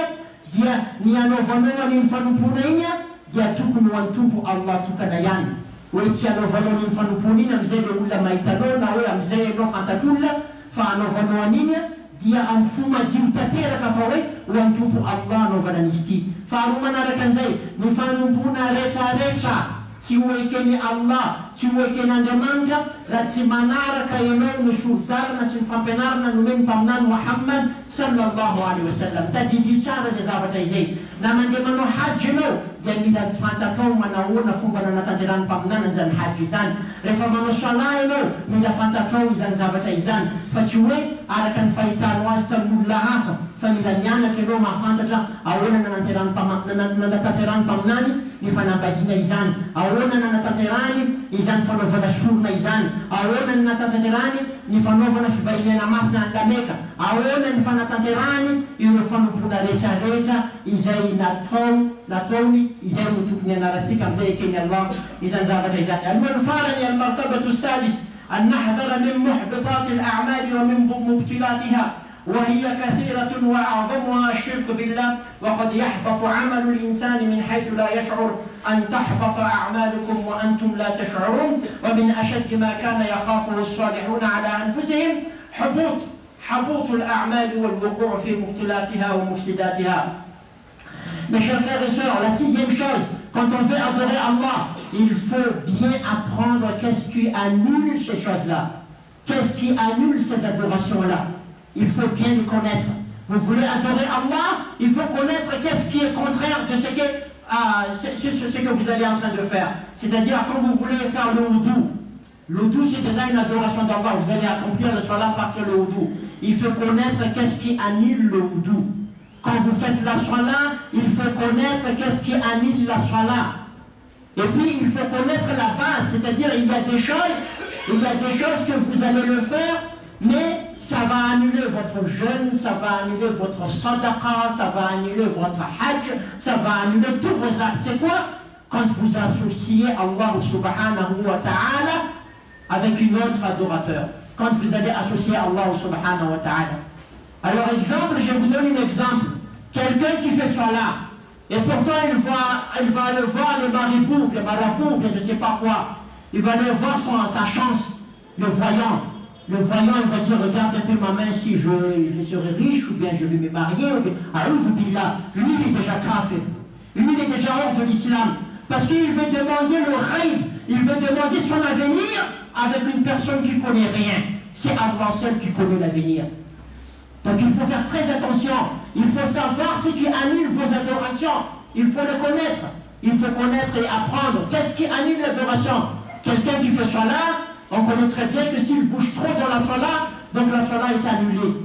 dia ny anaovanao an'iny fanompona iny dia tokony ho an'ny tompo Allah tokana ihany. Hoe tsy anaovanao an'iny fanompona iny amin'izay le olona mahitanao na hoe amin'izay ianao fantatr'olona fa anaovanao an'iny dia amin'ny fo madio tanteraka fa hoe ho an'ny tompo Allah anaovana an'izy ity. Faharoa manaraka an'izay ny fanompona rehetrarehetra tsy ho ekeny Allah, tsy ho ekeny Andriamanitra raha tsy manaraka ianao ny sorodarana sy ny fampianarana nomeny mpaminany Muhammad sallallahu alaihi wasallam. Tadidio tsara zay zavatra izay. Na mandeha manao hajj ianao dia mila fantatao manahoana fomba nanatanterahany mpaminana izany hajj izany. Rehefa manao salat ianao mila fantatao izany zavatra izany. Fa tsy hoe araka ny fahitanao azy tamin'olona hafa fa mila mianatra ianao mahafantatra ahoana nanatanterahany mpaminany ny fanambadiana izany, ahoana nanatanterahany izany fanaovana sorona izany, ahoana ny nanatanterahany ny fanaovana fivahiniana masina ny lameka, ahoana ny fanatanterahany ireo fanompona rehetrarehetra izay nataony izay no tokony anaratsika amin'izay ekeny Allah izany zavatra izany. Alohan'ny farany al-martabatu salis an nahdara min muhbitati al-a'mali wa min mubtilatiha وهي كثيرة وأعظمها الشرك بالله وقد يحبط عمل الإنسان من حيث لا يشعر أن تحبط أعمالكم وأنتم لا تشعرون ومن أشد ما كان يخافه الصالحون على أنفسهم حبوط الأعمال والوقوع في مبطلاتها ومفسداتها. Mes chers frères et sœurs, la sixième chose, quand on veut adorer Allah, il faut bien apprendre qu'est-ce qui annule ces choses-là, qu'est-ce qui annule ces adorations-là. Il faut bien les connaître. Vous voulez adorer Allah, il faut connaître qu'est-ce qui est contraire de ce que vous allez en train de faire. C'est-à-dire quand vous voulez faire le wudu. Le wudu c'est déjà une adoration d'Allah. Vous allez accomplir le salat par le wudu. Il faut connaître qu'est-ce qui annule le wudu. Quand vous faites la salat, il faut connaître qu'est-ce qui annule la salat. Et puis il faut connaître la base. C'est-à-dire il y a des choses que vous allez le faire, mais ça va annuler votre jeûne, ça va annuler votre sadaqa, ça va annuler votre hajj, ça va annuler tous vos actes. C'est quoi? Quand vous associez Allah subhanahu wa ta'ala avec une autre adorateur. Quand vous allez associer Allah subhanahu wa ta'ala. Alors exemple, je vous donne un exemple. Quelqu'un qui fait salat, et pourtant il va aller voir le marabouts, je ne sais pas quoi. Il va aller voir sa chance, le voyant. Le voyant, il va dire, regarde un peu ma main, si je serai riche, ou bien je vais me marier, ou bien, a'oudhu billah. Lui, il est déjà kafir. Lui, il est déjà hors de l'islam. Parce qu'il veut demander le ghaib, il veut demander son avenir avec une personne qui ne connaît rien. C'est Allah seul qui connaît l'avenir. Donc il faut faire très attention. Il faut savoir ce qui annule vos adorations. Il faut le connaître. Il faut connaître et apprendre. Qu'est-ce qui annule l'adoration? Quelqu'un qui fait salat, on connaît très bien que s'il bouge trop dans la salat, donc la salat est annulée.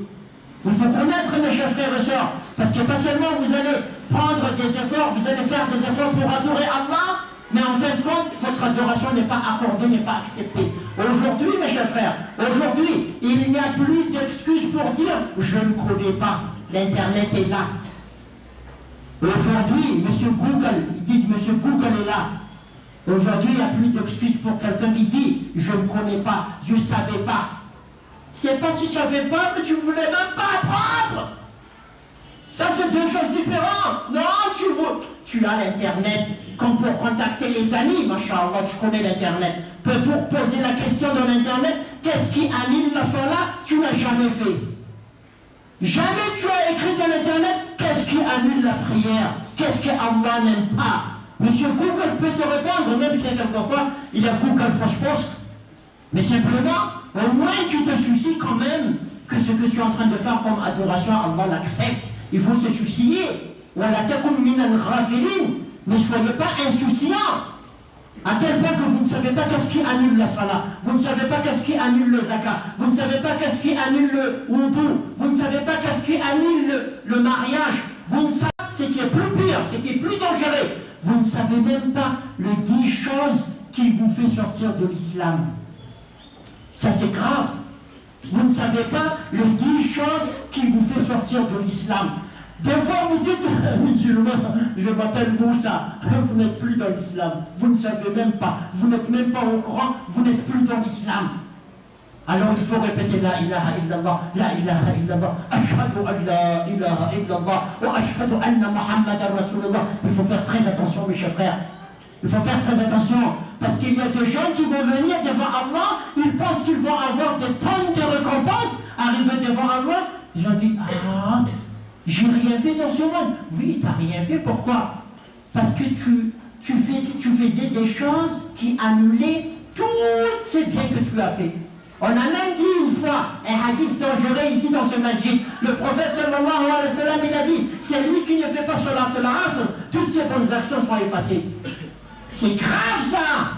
Il faut connaître, mes chers frères et sœurs, parce que pas seulement vous allez prendre des efforts, vous allez faire des efforts pour adorer Allah, mais en fin de compte, votre adoration n'est pas accordée, n'est pas acceptée. Aujourd'hui, mes chers frères, aujourd'hui, il n'y a plus d'excuses pour dire « je ne connais pas, l'Internet est là ». Aujourd'hui, Monsieur Google, ils disent « Monsieur Google est là ». Aujourd'hui, il n'y a plus d'excuses pour quelqu'un qui dit « je ne connais pas, je ne savais pas ». C'est pas si tu ne savais pas, mais tu ne voulais même pas apprendre. Ça, c'est deux choses différentes. Non, tu as l'Internet comme pour contacter les amis, machallah, tu connais l'Internet. Pour poser la question dans l'Internet, qu'est-ce qui annule la salat? Tu n'as jamais fait. Jamais tu as écrit dans l'Internet, qu'est-ce qui annule la prière? Qu'est-ce que Allah n'aime pas? Monsieur Google peut te répondre, même que quelquefois, il a Google Post. Mais simplement, au moins tu te soucies quand même que ce que tu es en train de faire comme adoration, Allah l'accepte. Il faut se soucier. Ne soyez pas insouciants. À tel point que vous ne savez pas qu'est-ce qui annule la salat, vous ne savez pas qu'est-ce qui annule le zakat, vous ne savez pas qu'est-ce qui annule le wudu, vous ne savez pas qu'est-ce qui annule le mariage, vous ne savez pas ce qui est plus pire, ce qui est plus dangereux. Vous ne savez même pas les 10 choses qui vous fait sortir de l'islam. Ça c'est grave. Vous ne savez pas les 10 choses qui vous fait sortir de l'islam. Des fois vous dites, musulman, je m'appelle Moussa, vous n'êtes plus dans l'islam. Vous ne savez même pas, vous n'êtes même pas au courant, vous n'êtes plus dans l'islam. Alors il faut répéter la ilaha illallah, la ilaha illallah, ashhadu an la ilaha illallah, wa ashhadu anna Muhammadan Rasulullah. Il faut faire très attention mes chers frères. Il faut faire très attention, parce qu'il y a des gens qui vont venir devant Allah, ils pensent qu'ils vont avoir des tonnes de récompenses, arriver devant Allah, ils ont dit, ah, j'ai rien fait dans ce monde. Oui, tu n'as rien fait, pourquoi? Parce que tu faisais des choses qui annulaient tous ces biens que tu as fait. On a même dit une fois, un hadith dangereux ici dans ce masjid, le prophète sallallahu alayhi wa sallam, il a dit, c'est lui qui ne fait pas salat al-asr, toutes ses bonnes actions sont effacées. C'est grave ça.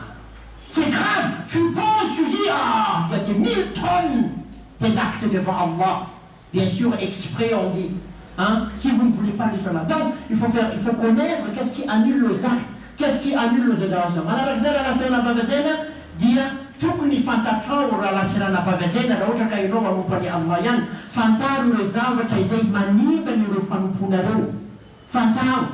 C'est grave. Tu penses, tu dis, ah, il y a des 1000 tonnes des actes devant Allah. Bien sûr, exprès, on dit. Hein, si vous ne voulez pas les salat. Donc, il faut connaître qu'est-ce qui annule les actes, qu'est-ce qui annule les adorations. Tukni fantatawra la sirana pavazena la otra ka ianao manompo ny Allah ihany fantaro ireo zavatra izay manimba ny ireo fanomponareo fantaro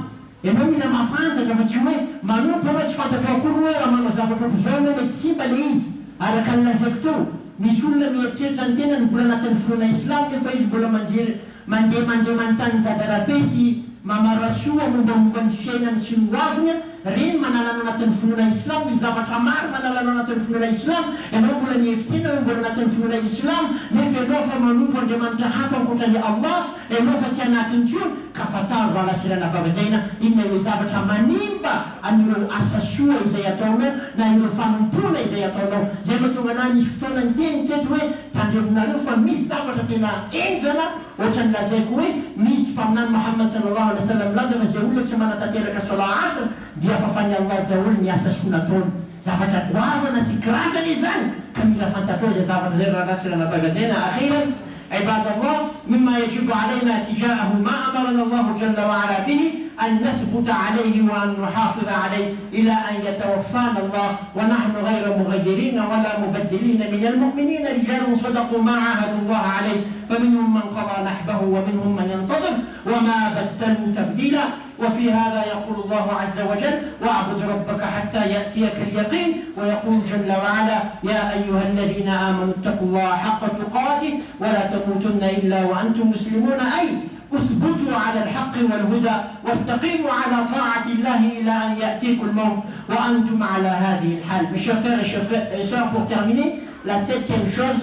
ianao mila mafantatra fa tsy hoe manompo anao tsy fantatra akory hoe raha manao zavatra ohatr'izao anao mety tsy mba le izy araka ny lazaiko teo misy olona mieritreritra ny tena ny mbola anatin'ny filoana islam nefa izy mbola mandeha manontany dadarabe sy mamarasoa mombamomba ny fiainany sy ny hoaviny reny manalana anatin'ny finoana islam misy zavatra maro manalana anatin'ny finoana islam ianao mbola nihevitrena hoe mbola anatin'ny finoana islam nefa ianao fa manompo andriamanitra hafa ankoatran'ny Allah ianao fa tsy anatiny tsony ka fataro valasirana bavajaina inona ireo zavatra manimba anireo asa soa izay ataonao na ireo fanompona izay ataonao zay mahatonga anahy nisy fotoana ny teny teto hoe tandrevinareo fa misy zavatra tena enjana ohatrany lazaiko hoe misy mpaminany Muhammad sallallahu alaihi wasallam laza fa zay olona tsy manatanteraka sola asr dia fafany Allah daholo ny asa soa nataony zavatra goavana sy gravana izany ka mila fantatrao zay zavatra zay raha rasirana bavajaina akhiran عباد الله مما يجب علينا تجاهه ما أمرنا الله جل وعلا به أن نثبت عليه وأن نحافظ عليه إلى أن يتوفانا الله ونحن غير مغيرين ولا مبدلين من المؤمنين رجال صدقوا ما عاهدوا الله عليه فمنهم من قضى نحبه ومنهم من ينتظر وما بدلوا تبديلا وفي هذا يقول الله عز وجل واعبد ربك حتى يأتيك اليقين ويقول جل وعلا يا أيها الذين آمنوا اتقوا الله حق تقاته ولا تموتن إلا وأنتم مسلمون أي اثبتوا على الحق والهدى واستقيموا على طاعة الله إلى أن يأتيكم الموت وأنتم على هذه الحال. Mes chers frères et sœurs, pour terminer, la 7e chose,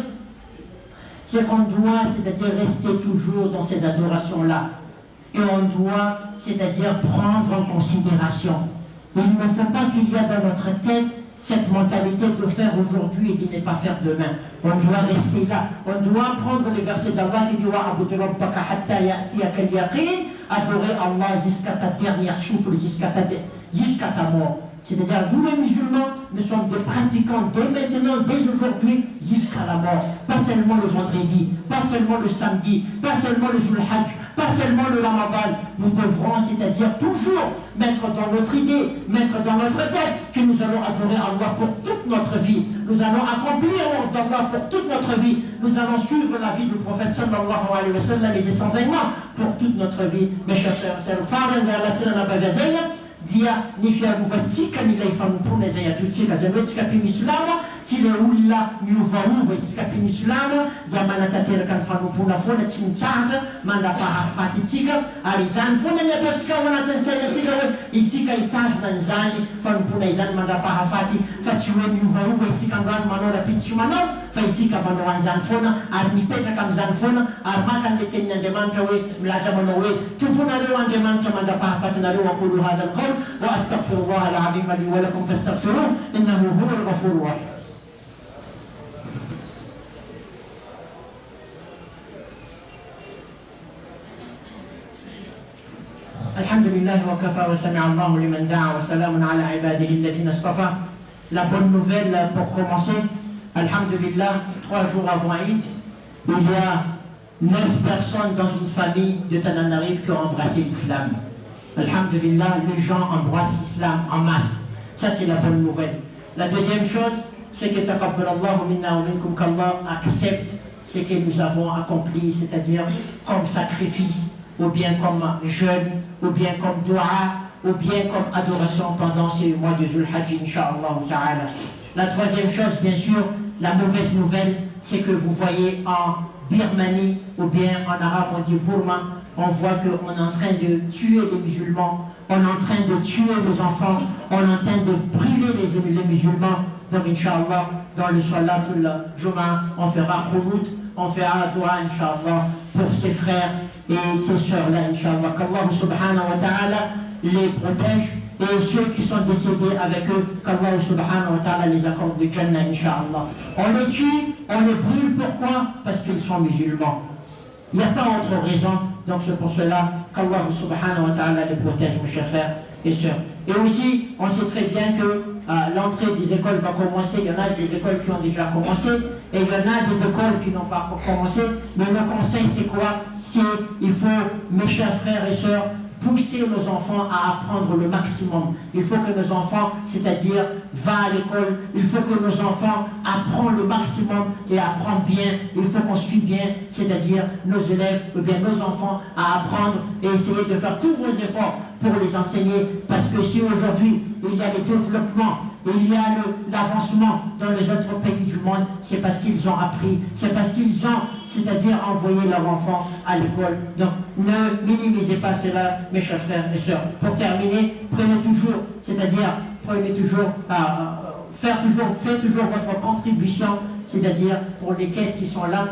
c'est qu'on doit, c'est-à-dire rester toujours dans ces adorations-là. Et on doit, c'est-à-dire prendre en considération. Il ne faut pas qu'il y ait dans notre tête cette mentalité de faire aujourd'hui et de ne pas faire demain. On doit rester là. On doit prendre le verset d'Allah qui dit adorer Allah jusqu'à ta dernière souffle, jusqu'à ta mort. C'est-à-dire, nous les musulmans, nous sommes des pratiquants dès maintenant, dès aujourd'hui, jusqu'à la mort. Pas seulement le vendredi, pas seulement le samedi, pas seulement le Zulhajj, pas seulement le Ramadan. Nous devrons, c'est-à-dire toujours mettre dans notre idée, mettre dans notre tête que nous allons adorer Allah pour toute notre vie. Nous allons accomplir l'ordre d'Allah pour toute notre vie. Nous allons suivre la vie du prophète sallallahu alayhi wa sallam et des enseignements pour toute notre vie. Mes chers frères et sœurs, dia ni fiarovatsika ny ilay fanompona izay atotsika zany hoe tsika mpino islama tsy le olona miovaova isika mpinislama dia manatanteraka ny fanompona foana tsy mitsahatra mandrapahafaty itsika ary izany foana ny ataontsika ao anatin'ny sainasika hoe isika hitazona n'izany fanompona izany mandrapahafaty fa tsy hoe miovaova isika androany manao rapitsy manao fa isika manao an'izany foana ary mipetraka amin'izany foana ary maka n'le tenin'Andriamanitra hoe milaza manao hoe tomponareo Andriamanitra mandrapahafatinareo aqulu hadha alqawl wa astaghfirullah al-azim li wa lakum fastaghfiruhu innahu huwa al-ghafurur rahim. الحمد لله وكفى وسمع الله لمن دعا وسلام على عباده الذين اصطفى. La bonne nouvelle pour commencer, alhamdulillah, 3 jours avant Eid, il y a 9 personnes dans une famille de Tananarive qui ont embrassé l'islam. Alhamdulillah, les gens embrassent l'islam en masse. Ça c'est la bonne nouvelle. La deuxième chose, c'est que taqabbalallahu minna wa minkum, qu'Allah accepte ce que nous avons accompli, c'est-à-dire comme sacrifice, ou bien comme jeûne, ou bien comme dua, ou bien comme adoration pendant ce mois de Dhul Hajj, Inch'Allah ta'ala. La troisième chose, bien sûr, la mauvaise nouvelle, c'est que vous voyez en Birmanie, ou bien en arabe on dit Burma, on voit qu'on est en train de tuer les musulmans, on est en train de tuer les enfants, on est en train de brûler les musulmans. Donc Inch'Allah, dans le Salatul Juma, on fera Khoumout, on fera Dua, Inch'Allah, pour ses frères et ses sœurs-là, Inch'Allah. Qu'Allah subhanahu wa ta'ala les protège, et ceux qui sont décédés avec eux, qu'Allah subhanahu wa ta'ala les accorde de Jannah, Inch'Allah. On les tue, on les brûle, pourquoi? Parce qu'ils sont musulmans. Il n'y a pas autre raison, donc c'est pour cela qu'Allah subhanahu wa ta'ala les protège, mes chers frères et sœurs. Et aussi, on sait très bien que l'entrée des écoles va commencer. Il y en a des écoles qui ont déjà commencé, et il y en a des écoles qui n'ont pas commencé. Mais le conseil, c'est quoi? C'est il faut, mes chers frères et sœurs, pousser nos enfants à apprendre le maximum. Il faut que nos enfants, c'est-à-dire, va à l'école, il faut que nos enfants apprennent le maximum et apprennent bien. Il faut qu'on suive bien, c'est-à-dire nos élèves, ou bien nos enfants, à apprendre et essayer de faire tous vos efforts pour les enseigner. Parce que si aujourd'hui, il y a les développements, il y a l'avancement dans les autres pays du monde, c'est parce qu'ils ont appris, c'est parce qu'ils ont, c'est-à-dire envoyé leurs enfants à l'école. Donc ne minimisez pas cela, mes chers frères et sœurs. Pour terminer, prenez toujours, c'est-à-dire faites toujours votre contribution, c'est-à-dire pour les caisses qui sont là,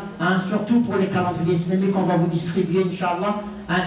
surtout pour les calendriers islamiques qu'on va vous distribuer, Inch'Allah,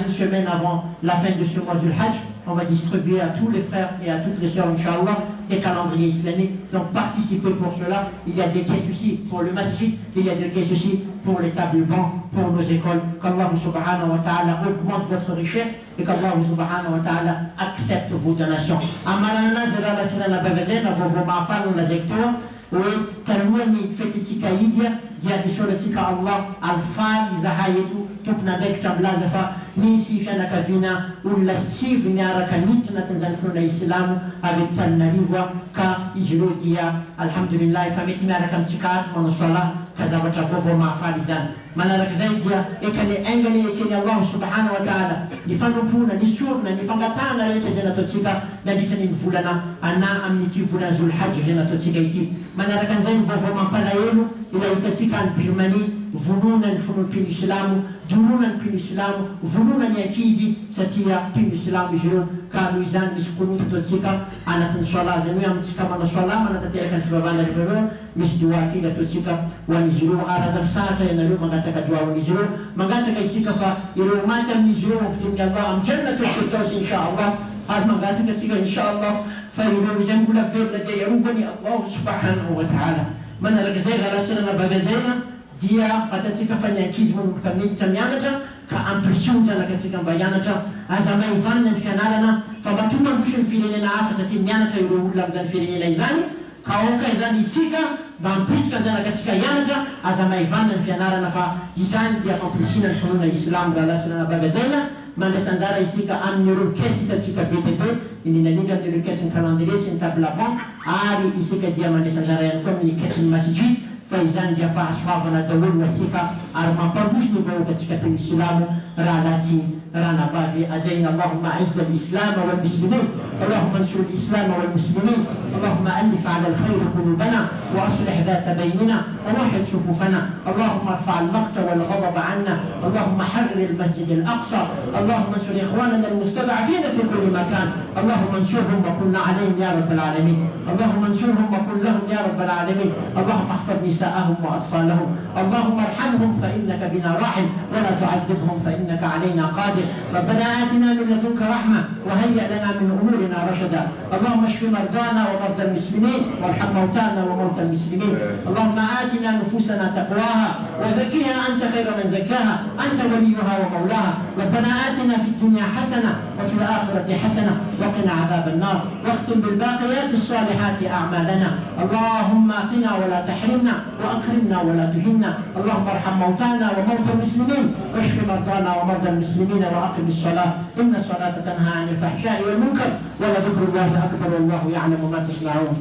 une semaine avant la fin de ce mois du Hajj. On va distribuer à tous les frères et à toutes les sœurs, Inch'Allah, des calendriers islamiques. Donc participez pour cela. Il y a des caisses aussi pour le masjid, il y a des caisses aussi pour les tables bancs, pour nos écoles. Qu'Allah subhanahu wa ta'ala augmente votre richesse et qu'Allah subhanahu wa ta'ala accepte vos donations. Amalana zela sina la bavazena vos ma'afal la zektor. Oui, talwani fetisika idia, dia disolatika Allah alfal zahayetu tupna dek tablazafa nisi shana kavina ulla siv nyaraka nitna tanzanfuna islamu avec tanalivwa ka izlodia alhamdulillah famiti nyaraka msikat manasala kadabata vovo mafalizan manaraka zaidia ekane engane ekene Allah subhanahu wa ta'ala ni fanupuna ni surna ni fangatana lete zenatotsika nanditani vulana ana amniti vulana zul hajj zenatotsika iti manaraka zai vovo mampalaelo ila itatsika an Birmanie vununa ny fonopiny islamu duruna ny mpino islamu vununa ny ankizy satria mpino islamu izy ireo ka noho izany misy konoty ataotsika anatin'ny sola zany hoe amintsika manao sola manatanteraka ny fivavahana rehefa misy dua kely ataotsika ho an'izy ireo arazaka saratra ianareo mangataka dua ho an'izy ireo mangataka isika fa ireo maty amin'izy ireo ampitin'ny Allah amin'ny jannatu firdaus Inch'Allah ary mangataka atsika Inch'Allah fa ireo izay mbola velona dia iarovany Allah subhanahu wa ta'ala. Manaraka zay rahalasana bagazaina dia fatatsika fa ny ankizy manomboka miditra mianatra ka ampression zanakatsika mba hianatra aza maivanina ny fianarana fa mba to mandroso ny firenena hafa satria mianatra ireo olona amin'izany firenena izany ka oka izany isika mba ampisika ny zanakatsika hianatra aza maivanina ny fianarana fa izany dia fampirisina ny finoana islam rahalasana bagazaina mandraisanjara isika amin'ireo kesy hitatsika be dia be indrindrandrindra amin'ireo kesy ny calendrier sy ny table avant ary isika dia mandraisanjara ihany koa amin'ny kesy ny masjid fa izany dia fahasoavana daholo atsika ary mampandroso ny vahoaka atsika teo islamo راناسي رانا بافي أجينا. اللهم أعز الإسلام والمسلمين، اللهم انصر الإسلام والمسلمين، اللهم ألف على الخير قلوبنا وأصلح ذات بيننا ووحد صفوفنا، اللهم ارفع المقت والغضب عنا، اللهم حرر المسجد الأقصى، اللهم انصر إخواننا المستضعفين في كل مكان، اللهم انصرهم وكن عليهم يا رب العالمين، اللهم انصرهم وكن لهم يا رب العالمين، اللهم احفظ نساءهم وأطفالهم، اللهم ارحمهم فإنك بنا راحم ولا تعذبهم فإنك علينا قادر. ربنا آتنا من لدنك رحمة وهيئ لنا من أمورنا رشدا. اللهم اشف مرضانا ومرضى المسلمين وارحم موتانا وموتى المسلمين. اللهم آتنا نفوسنا تقواها وزكيها أنت خير من زكاها، أنت وليها ومولاها. ربنا آتنا في الدنيا حسنة وفي الآخرة حسنة وقنا عذاب النار، واختم بالباقيات الصالحات أعمالنا. اللهم آتنا ولا تحرمنا وأكرمنا ولا تهنا. اللهم ارحم موتانا وموتى المسلمين واشف مرضانا ومرضى المسلمين وأقم الصلاة، إن الصلاة تنهى عن الفحشاء والمنكر ولذكر الله أكبر والله يعلم ما تصنعون.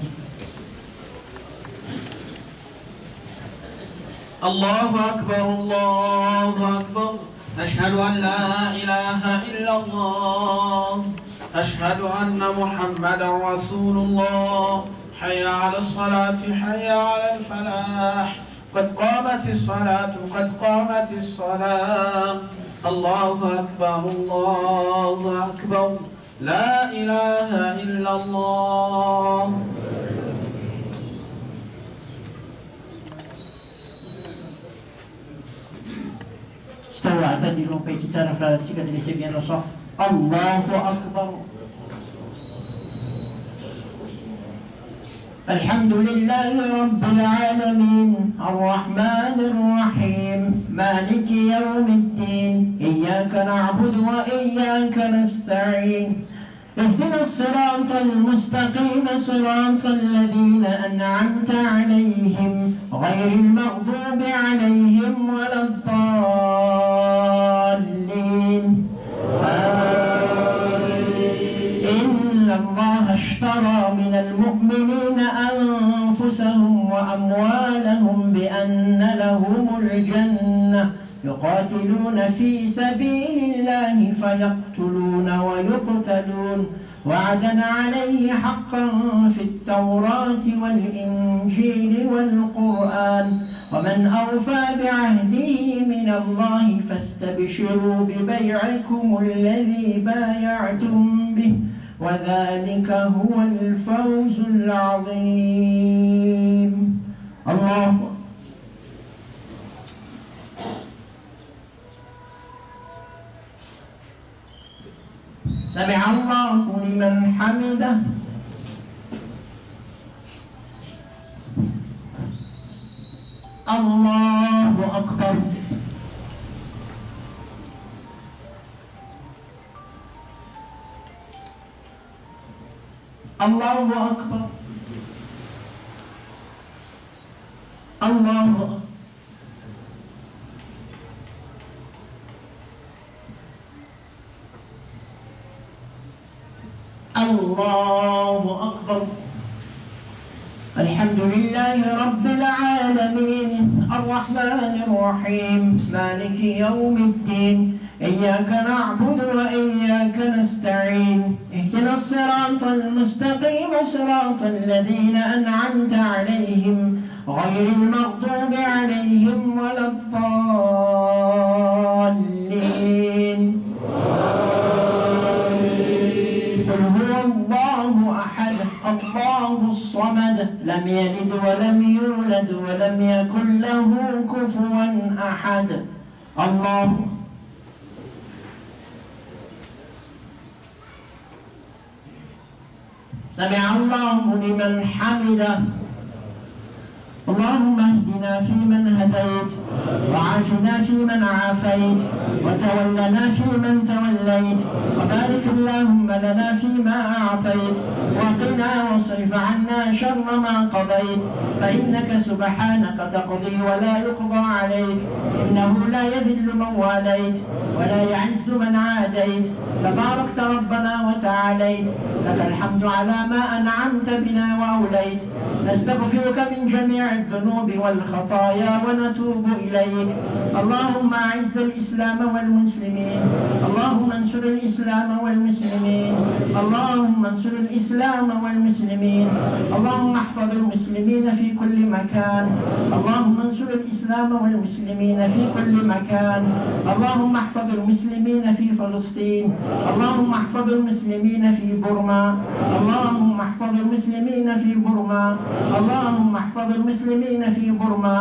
الله أكبر الله أكبر، أشهد أن لا إله إلا الله، أشهد أن محمدا رسول الله. حي على الصلاة حي على الفلاح، قد قامت الصلاة قد قامت الصلاة. الله أكبر الله أكبر، لا إله إلا الله. استووا اعتدلوا كي تتعرف على الثقة التي بين الصف. الله أكبر. الحمد لله رب العالمين الرحمن الرحيم مالك يوم الدين إياك نعبد وإياك نستعين اهدنا الصراط المستقيم صراط الذين أنعمت عليهم غير المغضوب عليهم ولا الضالين. إن الله اشترى من المؤمنين أنفسهم وأموالهم بأن لهم الجنة يقاتلون في سبيل الله فيقتلون ويقتلون وعدا عليه حقا في التوراة والإنجيل والقرآن ومن أوفى بعهده من الله فاستبشروا ببيعكم الذي بايعتم به وذلك هو الفوز العظيم. الله سمع الله لمن حمده. الله أكبر. الله أكبر. الله أكبر. الله أكبر. الحمد لله رب العالمين الرحمن الرحيم مالك يوم الدين إياك نعبد وإياك نستعين اهدنا الصراط المستقيم صراط الذين أنعمت عليهم غير المغضوب عليهم ولا الضالين. قل هو الله أحد الله الصمد لم يلد ولم يولد ولم يكن له كفوا أحد. الله سمع الله لمن حمده. اللهم اهدنا فيمن هديت وعافنا فيمن عافيت وتولنا فيمن توليت وبارك اللهم لنا فيما أعطيت وقنا واصرف واصرف عنا شر ما قضيت فإنك سبحانك تقضي ولا يقضى عليك إنه لا يذل من واليت ولا يعز من عاديت تباركت ربنا وتعاليت لك الحمد على ما أنعمت بنا وأوليت نستغفرك من جميع الذنوب والخطايا ونتوب إليك اللهم أعز الإسلام والمسلمين اللهم انصر الإسلام والمسلمين اللهم انصر الإسلام والمسلمين اللهم احفظ المسلمين في كل مكان اللهم انصر الإسلام والمسلمين في كل مكان اللهم احفظ المسلمين في فلسطين اللهم احفظ المسلمين في بورما اللهم احفظ المسلمين في بورما اللهم احفظ المسلمين في بورما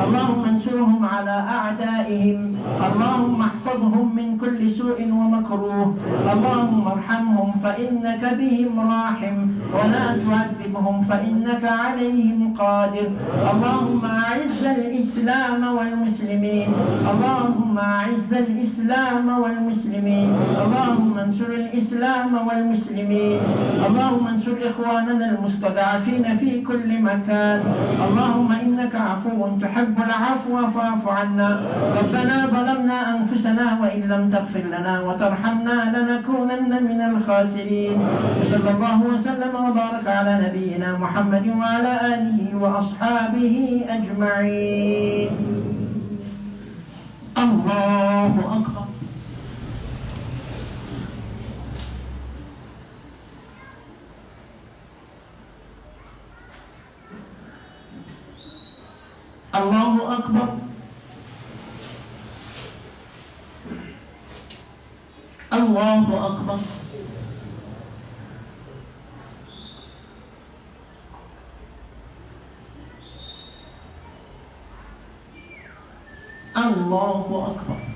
اللهم انصرهم على أعدائهم اللهم احفظهم من كل سوء ومكروه اللهم ارحمهم فإنك بهم راحم ولا تعذبهم فإنك عليهم قادر اللهم أعز الإسلام والمسلمين اللهم أعز الإسلام والمسلمين اللهم انصر الإسلام والمسلمين اللهم انصر إخواننا المستضعفين في كل مكان اللهم إنك عفو تحب العفو فاعف عنا ربنا ظلمنا أنفسنا وإن لم تغفر لنا وترحمنا لنكونن من الخاسرين وصلى الله وسلم وبارك على نبينا محمد وعلى آله وأصحابه أجمعين الله أكبر الله أكبر الله أكبر الله أكبر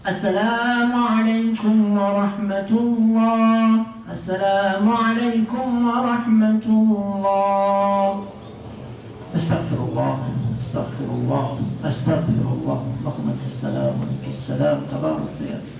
السلام عليكم ورحمة الله السلام عليكم ورحمة الله استغفر الله استغفر الله استغفر الله اللهم السلام عليك السلام تبارك يا